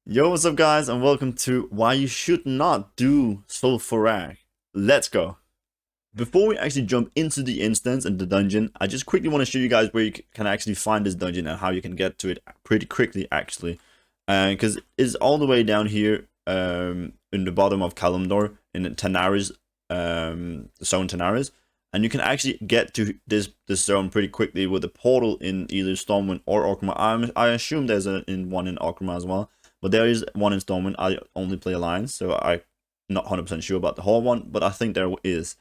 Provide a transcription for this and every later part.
Yo, what's up guys, and welcome to why you should not do Zul'farrak. Let's go. Before we actually jump into the instance and the dungeon, I just quickly want to show you guys where you can actually find this dungeon and how you can get to it pretty quickly actually. Because it's all the way down here in the bottom of Kalimdor in the Tanaris, zone Tanaris. And you can actually get to this zone pretty quickly with a portal in either Stormwind or Orgrimmar. I assume there's one in Orgrimmar as well. But there is one in Stormwind. I only play Alliance, so I'm not 100% sure about the whole one, but I think there is.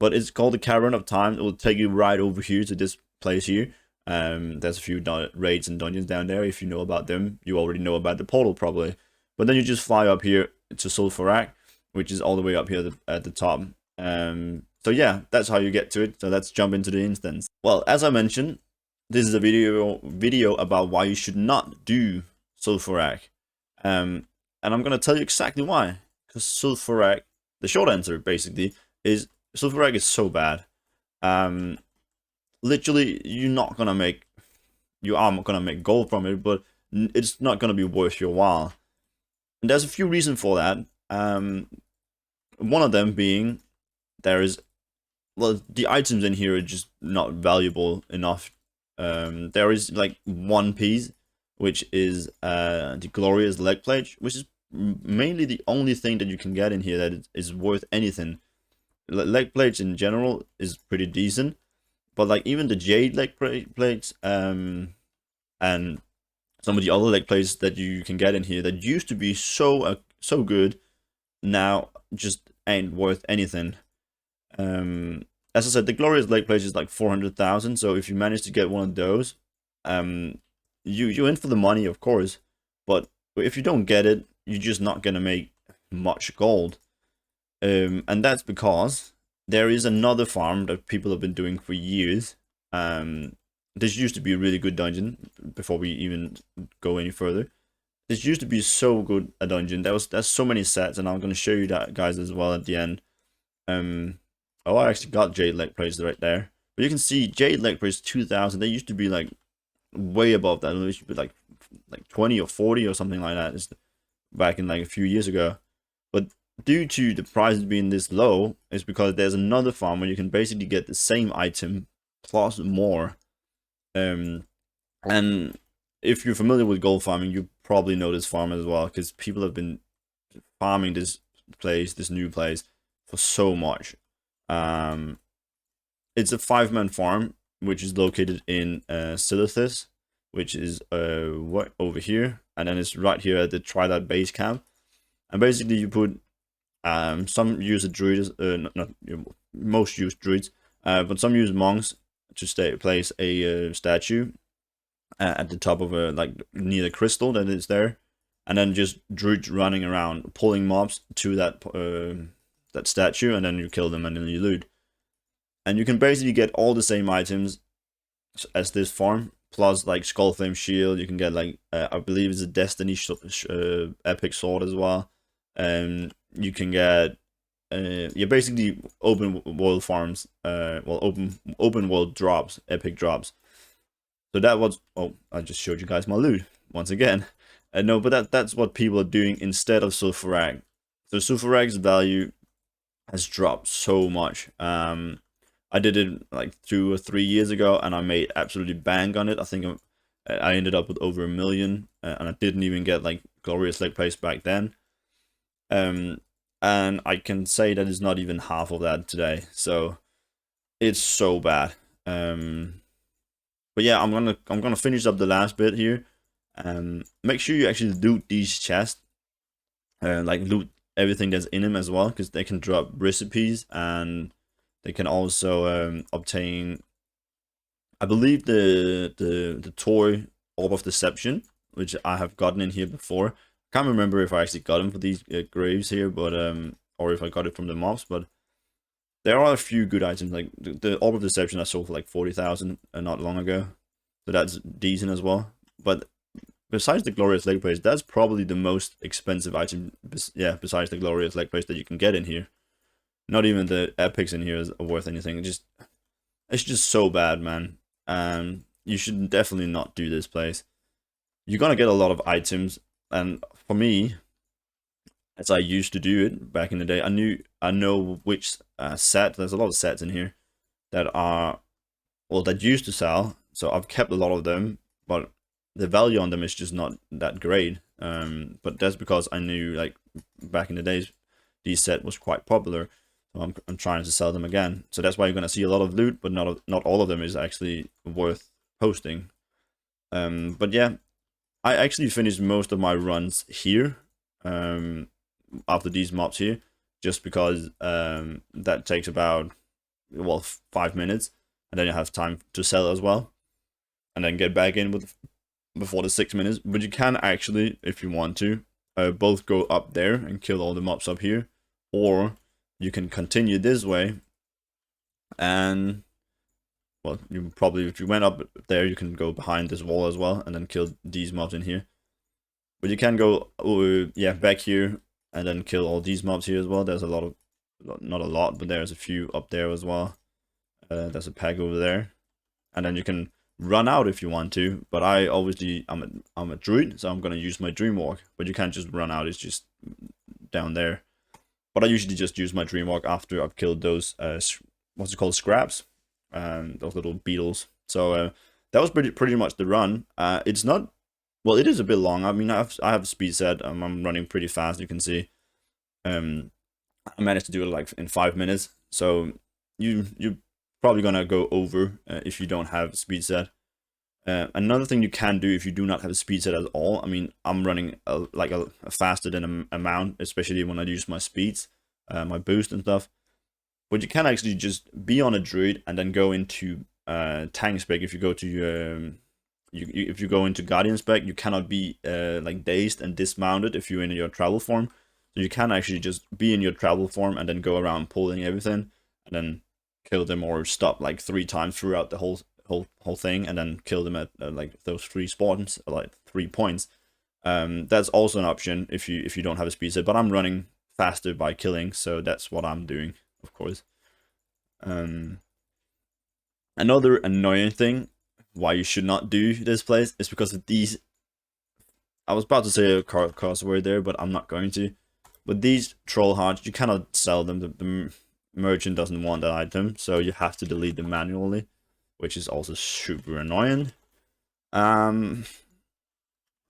But it's called the Cavern of Time. It will take you right over here to this place here. There's a few raids and dungeons down there. If you know about them, you already know about the portal probably. But then you just fly up here to Zul'farrak, which is all the way up here at the top. So yeah, that's how you get to it. So let's jump into the instance. Well, as I mentioned, this is a video about why you should not do Zul'farrak. And I'm gonna tell you exactly why. Because Zul'farrak, the short answer basically is Zul'farrak is so bad. Literally, you are gonna make gold from it, but it's not gonna be worth your while. And there's a few reasons for that. One of them being the items in here are just not valuable enough. There is like one piece, which is the glorious leg plate, which is mainly the only thing that you can get in here that is worth anything. Leg plates in general is pretty decent, but like even the jade leg plates and some of the other leg plates that you can get in here that used to be so good, now just ain't worth anything. As I said, the glorious leg plate is like 400,000, so if you manage to get one of those, you're in for the money, of course, but if you don't get it, you're just not gonna make much gold. And that's because there is another farm that people have been doing for years. This used to be a really good dungeon before we even go any further. This used to be so good a dungeon. There's so many sets, and I'm gonna show you that guys as well at the end. Oh, I actually got jade leg plates right there, but you can see jade leg plates 2,000. They used to be like way above that. It used to be like 20 or 40 or something like that. It's back in like a few years ago. But due to the prices being this low, it's because there's another farm where you can basically get the same item plus more. And if you're familiar with gold farming, you probably know this farm as well, because people have been farming this new place for so much. It's a 5-man farm, which is located in Silithis, which is over here, and then it's right here at the Twilight base camp. And basically you put some use a druids, most use druids, but some use monks to place a statue at the top of like near the crystal that is there, and then just druids running around pulling mobs to that statue, and then you kill them and then you loot. And you can basically get all the same items as this farm, plus like Skullflame shield. You can get like I believe it's a Destiny epic sword as well. And you can get basically open world farms, open world drops, epic drops. So that was, oh, I just showed you guys my loot once again. No, but that's what people are doing instead of Zul'farrak. So Zul'farrak's value has dropped so much. I did it like 2 or 3 years ago, and I made absolutely bang on it. I think I ended up with over 1 million, and I didn't even get like glorious leg plates back then. And I can say that it's not even half of that today. So it's so bad. But yeah, I'm gonna finish up the last bit here. Make sure you actually loot these chests, like loot everything that's in them as well, because they can drop recipes, and they can also obtain, I believe, the toy Orb of Deception, which I have gotten in here before. Can't remember if I actually got them for these graves here, but or if I got it from the mobs. But there are a few good items, like the Orb of Deception I sold for like 40,000 not long ago, so that's decent as well. But besides the glorious leg plates, that's probably the most expensive item. Yeah, besides the glorious leg plates that you can get in here. Not even the epics in here are worth anything. It's just so bad, man. You should definitely not do this place. You're gonna get a lot of items, and for me, as I used to do it back in the day, I know which set. There's a lot of sets in here that are, well, that used to sell. So I've kept a lot of them, but the value on them is just not that great. But that's because I knew, like, back in the days, these set was quite popular. So I'm trying to sell them again. So that's why you're gonna see a lot of loot, but not all of them is actually worth posting. But yeah, I actually finished most of my runs here. After these mobs here, just because that takes about, well, 5 minutes, and then you have time to sell as well, and then get back in with before the 6 minutes. But you can actually, if you want to, both go up there and kill all the mobs up here, or you can continue this way, and, well, you probably, if you went up there, you can go behind this wall as well and then kill these mobs in here. But you can go yeah, back here and then kill all these mobs here as well. There's a lot of, not a lot, but there's a few up there as well. There's a pack over there, and then you can run out if you want to. But I obviously, I'm a druid, so I'm gonna use my dream walk. But you can't just run out; it's just down there. But I usually just use my dream walk after I've killed those what's it called, scraps, those little beetles. So that was pretty much the run. It's not, well, it is a bit long. I mean, I have speed set. I'm running pretty fast. You can see. I managed to do it like in 5 minutes. So you're probably gonna go over if you don't have speed set. Another thing you can do if you do not have a speed set at all. I mean, I'm running a faster than amount, especially when I use my speeds, my boost and stuff. But you can actually just be on a druid and then go into tank spec. If you go to if you go into guardian spec, you cannot be like dazed and dismounted if you're in your travel form. So you can actually just be in your travel form and then go around pulling everything, and then kill them or stop like 3 times throughout the whole thing, and then kill them at like those 3 spawns, like 3 points. That's also an option if you don't have a speed set. But I'm running faster by killing, so that's what I'm doing, of course. Another annoying thing why you should not do this place is because of these. I was about to say a curse word there, but I'm not going to. But these troll hearts, you cannot sell them. The merchant doesn't want that item, so you have to delete them manually, which is also super annoying. But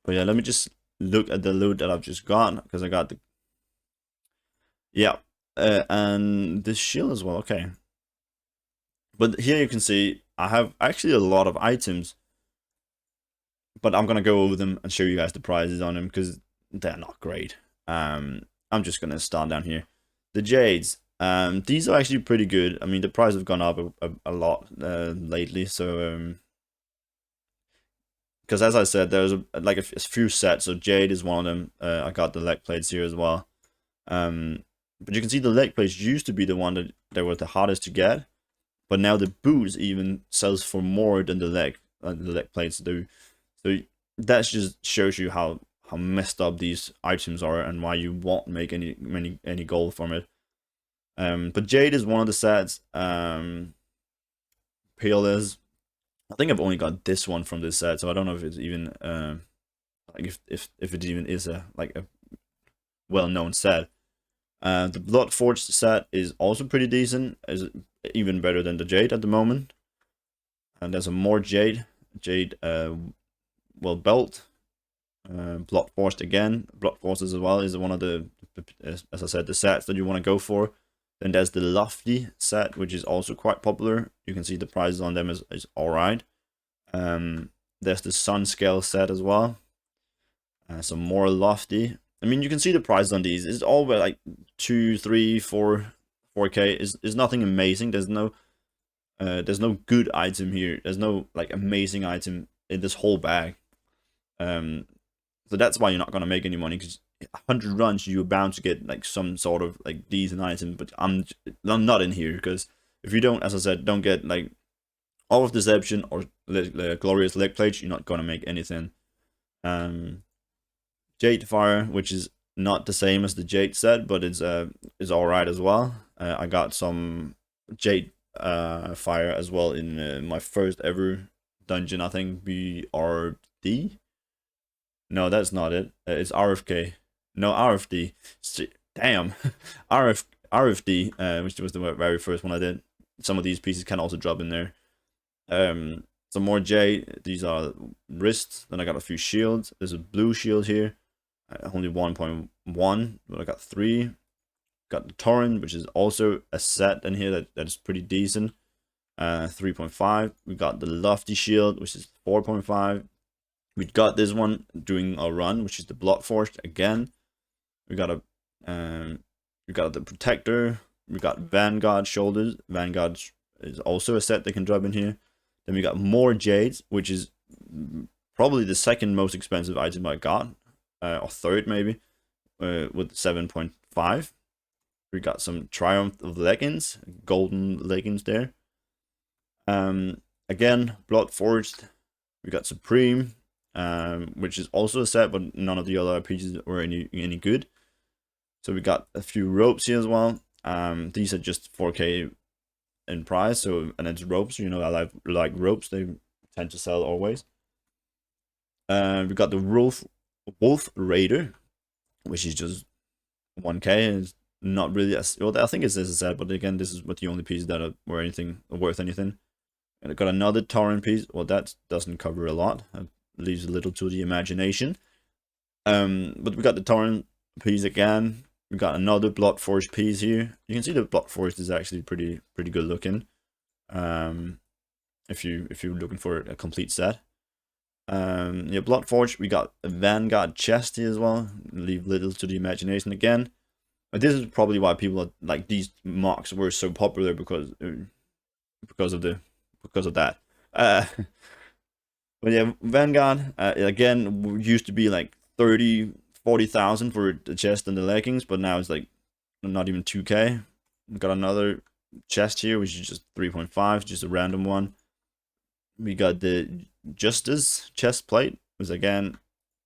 yeah, let me just look at the loot that I've just got, because I got the, yeah, and this shield as well. Okay, but here you can see I have actually a lot of items, but I'm gonna go over them and show you guys the prices on them because they're not great. I'm just gonna start down here. The jades, these are actually pretty good. I mean, the price have gone up a lot lately, so because as I said, there's like a few sets. So jade is one of them. I got the leg plates here as well. But you can see the leg plates used to be the one that was the hardest to get, but now the boots even sells for more than the leg plates do. So that just shows you how messed up these items are and why you won't make any gold from it. But jade is one of the sets. Peerless, I think I've only got this one from this set, so I don't know if it's even like if it even is a well-known set. The Bloodforged set is also pretty decent, is even better than the jade at the moment. And there's a more jade well, belt. Bloodforged again. Bloodforged as well is one of the, as I said, the sets that you want to go for. Then there's the Lofty set, which is also quite popular. You can see the prices on them is alright. There's the Sun Scale set as well. Some more Lofty. I mean, you can see the prices on these. It's all about like 2, 3, 4K. Is nothing amazing. There's no good item here. There's no like amazing item in this whole bag. So that's why you're not gonna make any money, because 100 runs you're bound to get like some sort of like decent item. But I'm not in here, because if you don't, as I said, don't get like all of Deception or Glorious Leg Plate, you're not gonna make anything. Jade Fire, which is not the same as the Jade set, but it's alright as well. I got some Jade Fire as well in my first ever dungeon, I think BRD. No, that's not it. It's RFK. No, RFD. Damn. RFD, which was the very first one I did. Some of these pieces can also drop in there. Some more J. These are wrists. Then I got a few shields. There's a blue shield here. Only 1.1, but I got 3. Got the Torrent, which is also a set in here that is pretty decent. 3.5. We got the Lofty Shield, which is 4.5. We got this one doing a run, which is the Bloodforged again. We got the Protector. We got Vanguard Shoulders. Vanguard is also a set that can drop in here. Then we got more Jades, which is probably the second most expensive item I got, or third maybe, with 7.5. We got some Triumph of Leggings, golden leggings there. Again, Bloodforged. We got Supreme, which is also a set, but none of the other pieces were any good. So we got a few ropes here as well. These are just 4K in price, so, and it's ropes. You know, I like ropes. They tend to sell always. We got the Wolf Raider, which is just 1K. It's not really well. I think it's a set, but again, this is what the only pieces that are worth anything. And I got another Torrent piece. Well, that doesn't cover a lot. It leaves a little to the imagination. But we got the Torrent piece again. We got another Bloodforged piece here. You can see the Bloodforged is actually pretty good looking. If you're looking for a complete set. Yeah, Bloodforged. We got a Vanguard chest here as well. Leave little to the imagination again. But this is probably why people are, like, these mocks were so popular because of that. But yeah, Vanguard again used to be like 30,000-40,000 for the chest and the leggings, but now it's like not even 2K. We got another chest here, which is just 3.5, just a random one. We got the Justice chest plate, which again,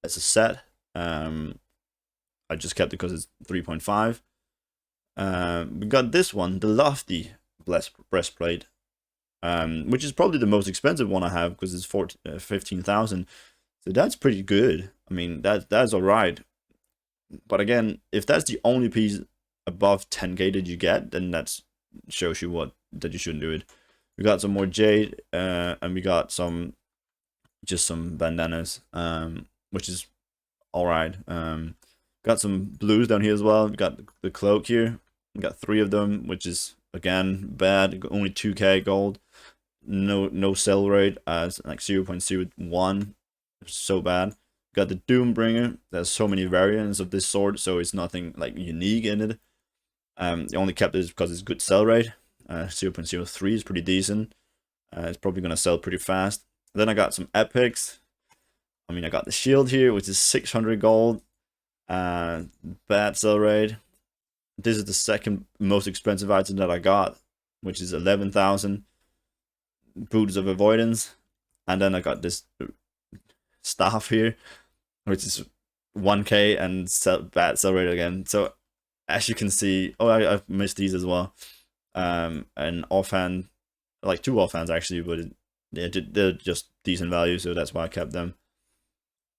it's a set. I just kept it because it's 3.5. We got this one, the Lofty breastplate, which is probably the most expensive one I have because it's 15,000. So that's pretty good. I mean, that's alright. But again, if that's the only piece above 10K that you get, then that shows you that you shouldn't do it. We got some more Jade, and we got some bandanas, which is alright. Got some blues down here as well. We got the cloak here. We got 3 of them, which is again bad. Only 2K gold. No sell rate as like 0.01. So bad. Got the Doombringer. There's so many variants of this sword, so it's nothing like unique in it. I only kept this because it's good sell rate. 0.03 is pretty decent. It's probably gonna sell pretty fast. Then I got some epics. I mean, I got the shield here, which is 600 gold. Bad sell rate. This is the second most expensive item that I got, which is 11,000. Boots of Avoidance. And then I got this staff here, which is 1K and bad sell rate again. So as you can see, I've missed these as well. And offhand, like 2 offhands actually, but they're just decent value, so that's why I kept them.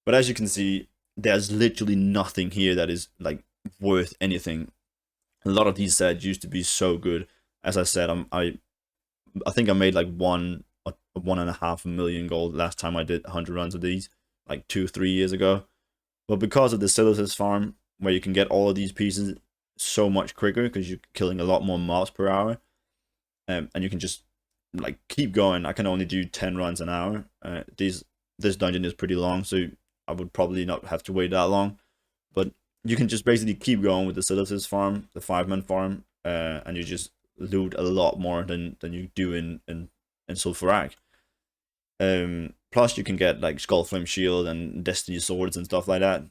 But as you can see, there's literally nothing here that is like worth anything. A lot of these sets used to be so good. As I said, I think I made like 1.5 million gold last time I did 100 runs of these, like 2-3 years ago. But because of the Zul'farrak farm, where you can get all of these pieces so much quicker because you're killing a lot more mobs per hour, and you can just like keep going. I can only do 10 runs an hour. This dungeon is pretty long, so I would probably not have to wait that long. But you can just basically keep going with the Zul'farrak farm, the 5-man farm, and you just loot a lot more than you do in Zul'farrak. Plus you can get like Skullflame Shield and Destiny Swords and stuff like that.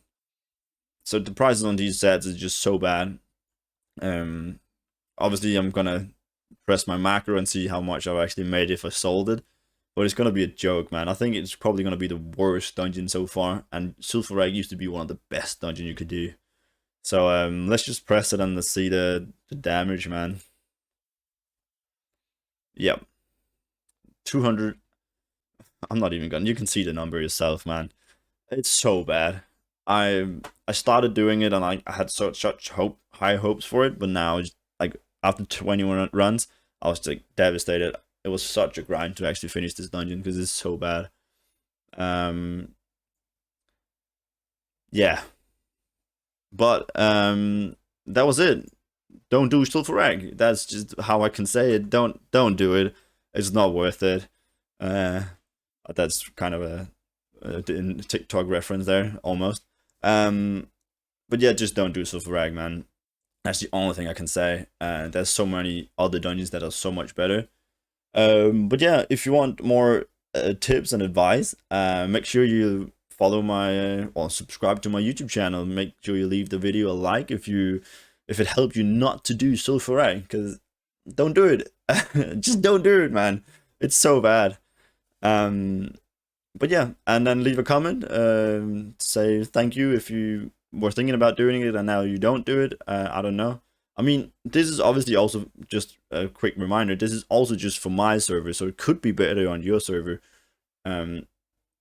So the prices on these sets is just so bad. Obviously I'm gonna press my macro and see how much I've actually made if I sold it. But it's gonna be a joke, man. I think it's probably gonna be the worst dungeon so far. And Zul'farrak used to be one of the best dungeons you could do. So let's just press it and let's see the damage, man. Yep. 200. I'm not even gonna. You can see the number yourself, man. It's so bad. I started doing it and I had such high hopes for it, but now it's like after 21 runs, I was like devastated. It was such a grind to actually finish this dungeon because it's so bad. Um, yeah, but that was it. Don't do Zul'farrak. That's just how I can say it. Don't do it. It's not worth it. Uh, that's kind of a TikTok reference there almost. Um, but yeah, just don't do Zul'farrak, man. That's the only thing I can say. There's so many other dungeons that are so much better. But yeah, if you want more tips and advice, make sure you follow my or subscribe to my YouTube channel. Make sure you leave the video a like if it helped you not to do Zul'farrak, because don't do it. Just don't do it, man. It's so bad. Um, but yeah, and then leave a comment. Say thank you if you were thinking about doing it and now you don't do it. I don't know. I mean, this is obviously also just a quick reminder. This is also just for my server, so it could be better on your server. Um,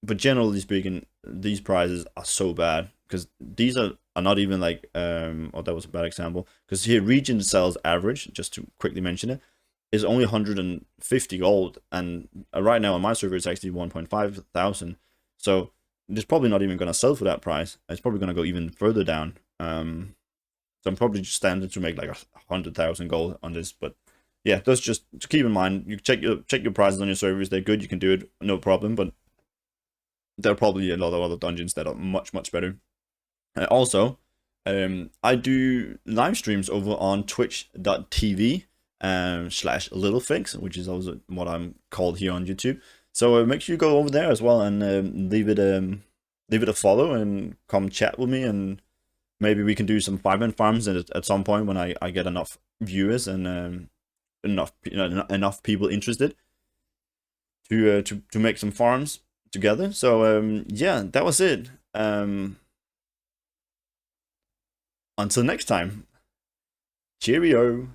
but generally speaking, these prizes are so bad because these are not even like oh, that was a bad example, because here region sells average, just to quickly mention it, is only 150 gold, and right now on my server it's actually 1.5 thousand. So it's probably not even gonna sell for that price. It's probably gonna go even further down. So I'm probably just standing to make like 100,000 gold on this, but yeah, that's just to keep in mind. You check your prices on your servers. They're good. You can do it, no problem. But there are probably a lot of other dungeons that are much better. Also, I do live streams over on twitch.tv /littlefix, which is also what I'm called here on YouTube. So make sure you go over there as well and leave it a follow and come chat with me, and maybe we can do some 5-man farms at some point when I get enough viewers and enough people interested to make some farms together. So yeah, that was it. Until next time, cheerio.